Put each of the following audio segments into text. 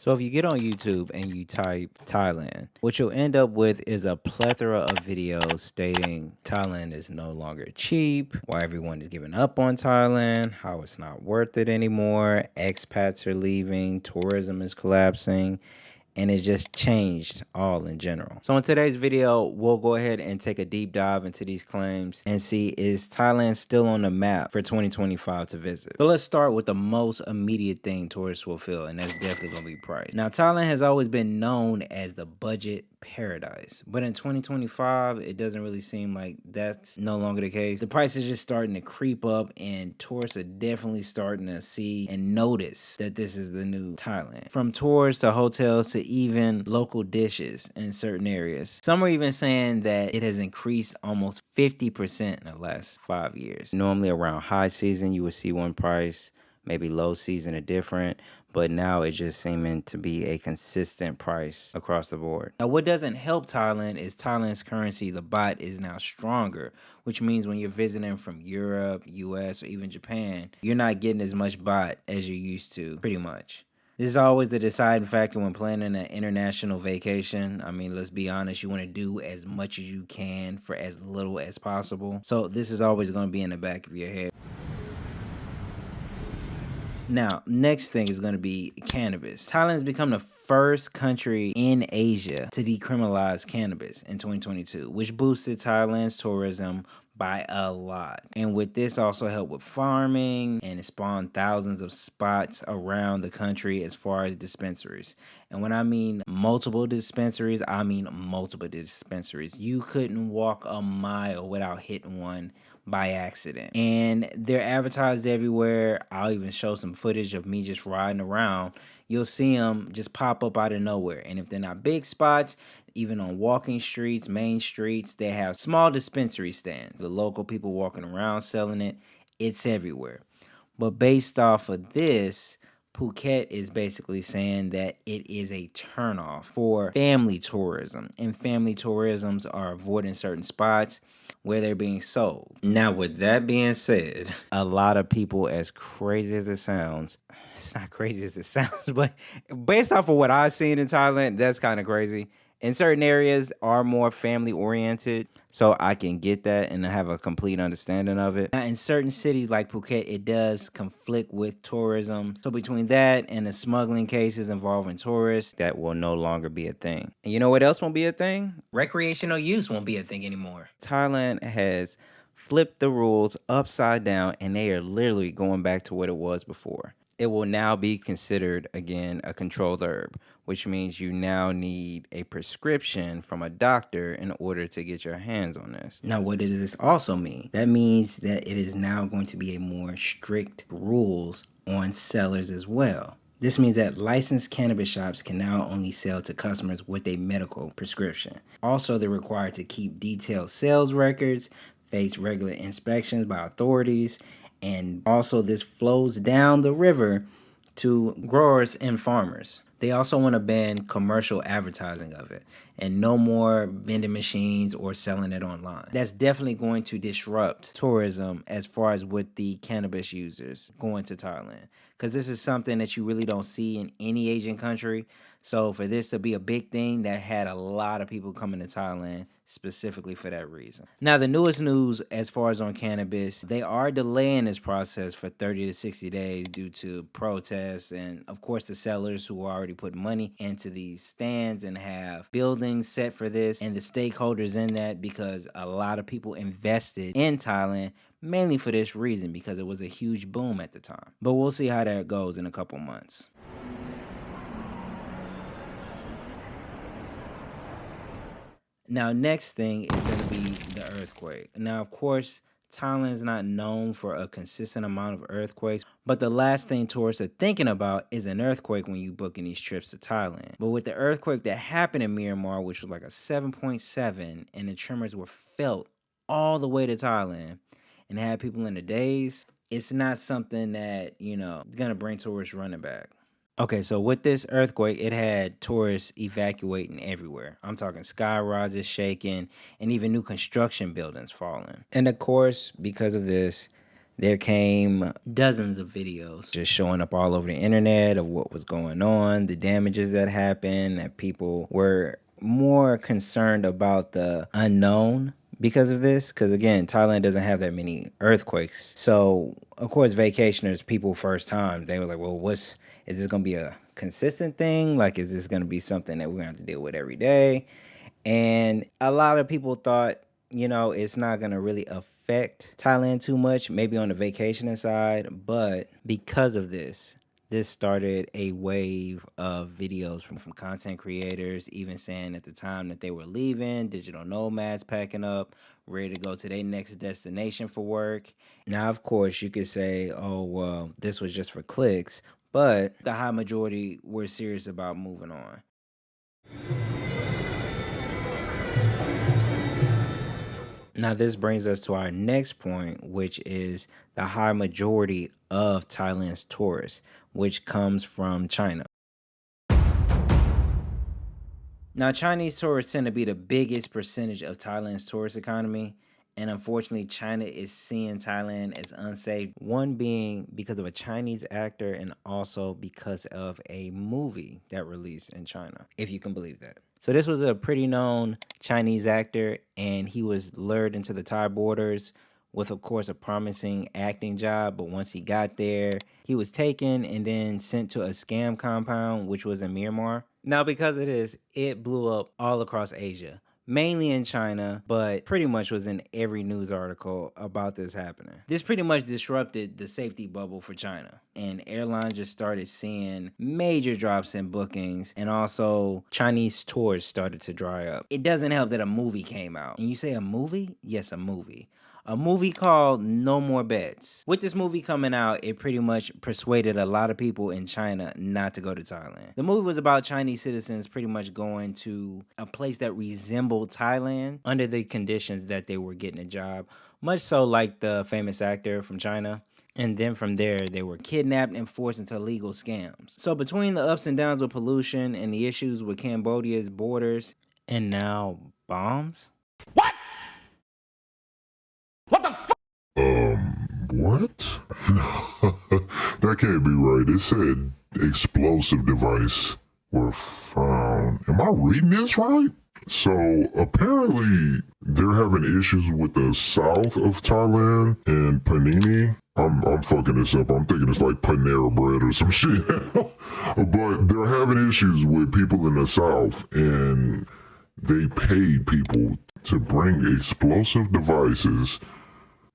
So if you get on YouTube and you type Thailand, what you'll end up with is a plethora of videos stating Thailand is no longer cheap, why everyone is giving up on Thailand, how it's not worth it anymore, expats are leaving, tourism is collapsing, and it just changed all in general. So in today's video, we'll go ahead and take a deep dive into these claims and see, is Thailand still on the map for 2025 to visit? So let's start with the most immediate thing tourists will feel, and that's definitely gonna be price. Now, Thailand has always been known as the budget paradise, but in 2025, it doesn't really seem like that's no longer the case. The price is just starting to creep up, and tourists are definitely starting to see and notice that this is the new Thailand. From tours to hotels to even local dishes in certain areas. Some are even saying that it has increased almost 50% in the last 5 years. Normally around high season, you would see one price, maybe low season a different, but now it's just seeming to be a consistent price across the board. Now, what doesn't help Thailand is Thailand's currency, the baht, is now stronger, which means when you're visiting from Europe, US, or even Japan, you're not getting as much baht as you used to, pretty much. This is always the deciding factor when planning an international vacation. I mean, let's be honest, you want to do as much as you can for as little as possible. So this is always going to be in the back of your head. Now, next thing is going to be cannabis. Thailand's become the first country in Asia to decriminalize cannabis in 2022, which boosted Thailand's tourism by a lot. And with this also helped with farming, and it spawned thousands of spots around the country as far as dispensaries. And when I mean multiple dispensaries, I mean multiple dispensaries. You couldn't walk a mile without hitting one by accident. And they're advertised everywhere. I'll even show some footage of me just riding around. You'll see them just pop up out of nowhere. And if they're not big spots, even on walking streets, main streets, they have small dispensary stands. The local people walking around selling it. It's everywhere. But based off of this, Phuket is basically saying that it is a turnoff for family tourism, and family tourisms are avoiding certain spots where they're being sold. Now, with that being said, a lot of people, as crazy as it sounds, it's not crazy as it sounds, but based off of what I've seen in Thailand, that's kind of crazy. In certain areas are more family oriented, so I can get that and have a complete understanding of it. Now, in certain cities like Phuket, it does conflict with tourism. So between that and the smuggling cases involving tourists, that will no longer be a thing. And you know what else won't be a thing? Recreational use won't be a thing anymore. Thailand has flipped the rules upside down, and they are literally going back to what it was before. It will now be considered, again, a controlled herb, which means you now need a prescription from a doctor in order to get your hands on this. Now, what does this also mean? That means that it is now going to be a more strict rules on sellers as well. This means that licensed cannabis shops can now only sell to customers with a medical prescription. Also, they're required to keep detailed sales records, face regular inspections by authorities, and also this flows down the river to growers and farmers. They also want to ban commercial advertising of it and no more vending machines or selling it online. That's definitely going to disrupt tourism as far as with the cannabis users going to Thailand, because this is something that you really don't see in any Asian country. So for this to be a big thing, that had a lot of people coming to Thailand specifically for that reason. Now, the newest news as far as on cannabis, they are delaying this process for 30 to 60 days due to protests and, of course, the sellers who already put money into these stands and have buildings set for this, and the stakeholders in that, because a lot of people invested in Thailand mainly for this reason, because it was a huge boom at the time. But we'll see how that goes in a couple months. Now, next thing is going to be the earthquake. Now, of course, Thailand is not known for a consistent amount of earthquakes, but the last thing tourists are thinking about is an earthquake when you booking these trips to Thailand. But with the earthquake that happened in Myanmar, which was like a 7.7, and the tremors were felt all the way to Thailand and had people in the days, it's not something that, is going to bring tourists running back. Okay, so with this earthquake, it had tourists evacuating everywhere. I'm talking sky rises shaking and even new construction buildings falling. And of course, because of this, there came dozens of videos just showing up all over the internet of what was going on, the damages that happened, that people were more concerned about the unknown because of this. Because again, Thailand doesn't have that many earthquakes. So, of course, vacationers, people first time, they were like, well, is this going to be a consistent thing? Like, is this going to be something that we're going to have to deal with every day? And a lot of people thought, it's not going to really affect Thailand too much, maybe on the vacationing side. But because of this started a wave of videos from content creators, even saying at the time that they were leaving, digital nomads packing up, ready to go to their next destination for work. Now, of course, you could say, oh, well, this was just for clicks, but the high majority were serious about moving on. Now, this brings us to our next point, which is the high majority of Thailand's tourists, which comes from China. Now, Chinese tourists tend to be the biggest percentage of Thailand's tourist economy. And unfortunately, China is seeing Thailand as unsafe. One being because of a Chinese actor and also because of a movie that released in China, if you can believe that. So this was a pretty known Chinese actor, and he was lured into the Thai borders with, of course, a promising acting job. But once he got there, he was taken and then sent to a scam compound, which was in Myanmar. Now, because of this, it blew up all across Asia, mainly in China, but pretty much was in every news article about this happening. This pretty much disrupted the safety bubble for China, and airlines just started seeing major drops in bookings, and also Chinese tours started to dry up. It doesn't help that a movie came out. And you say a movie? Yes, a movie. A movie called No More Bets. With this movie coming out, it pretty much persuaded a lot of people in China not to go to Thailand. The movie was about Chinese citizens pretty much going to a place that resembled Thailand under the conditions that they were getting a job, much so like the famous actor from China. And then from there, they were kidnapped and forced into legal scams. So between the ups and downs with pollution and the issues with Cambodia's borders, and now bombs? What? What the fuck? What? That can't be right. It said explosive device were found. Am I reading this right? So apparently they're having issues with the south of Thailand and Panini. I'm fucking this up. I'm thinking it's like Panera bread or some shit. But they're having issues with people in the south, and they paid people to bring explosive devices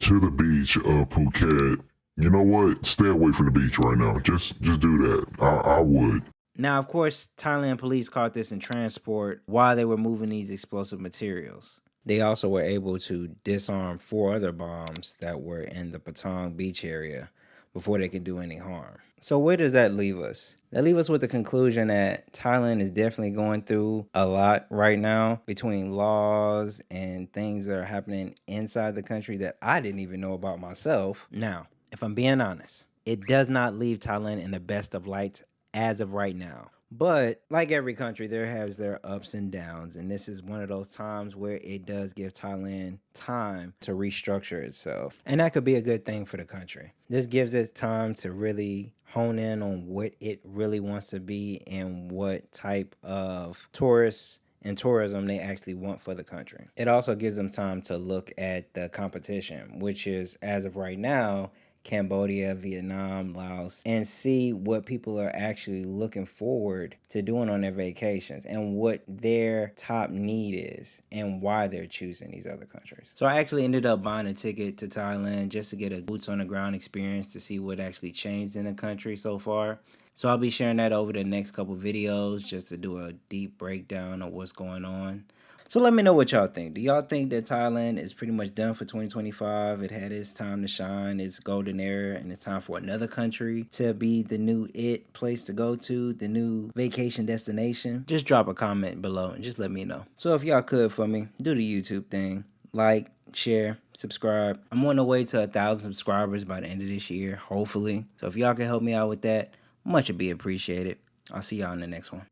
to the beach of Phuket. You know what? Stay away from the beach right now. Just do that. I would. Now, of course, Thailand police caught this in transport while they were moving these explosive materials. They also were able to disarm 4 other bombs that were in the Patong beach area before they could do any harm. So where does that leave us? That leaves us with the conclusion that Thailand is definitely going through a lot right now between laws and things that are happening inside the country that I didn't even know about myself. Now, if I'm being honest, it does not leave Thailand in the best of lights as of right now. But like every country, there has their ups and downs, and this is one of those times where it does give Thailand time to restructure itself, and that could be a good thing for the country. This gives it time to really hone in on what it really wants to be and what type of tourists and tourism they actually want for the country. It also gives them time to look at the competition, which is, as of right now, Cambodia, Vietnam, Laos, and see what people are actually looking forward to doing on their vacations and what their top need is and why they're choosing these other countries. So I actually ended up buying a ticket to Thailand just to get a boots on the ground experience to see what actually changed in the country so far. So I'll be sharing that over the next couple videos just to do a deep breakdown of what's going on. So let me know what y'all think. Do y'all think that Thailand is pretty much done for 2025? It had its time to shine, its golden era, and it's time for another country to be the new place to go to, the new vacation destination? Just drop a comment below and just let me know. So if y'all could for me, do the YouTube thing. Like, share, subscribe. I'm on the way to 1,000 subscribers by the end of this year, hopefully. So if y'all can help me out with that, much would be appreciated. I'll see y'all in the next one.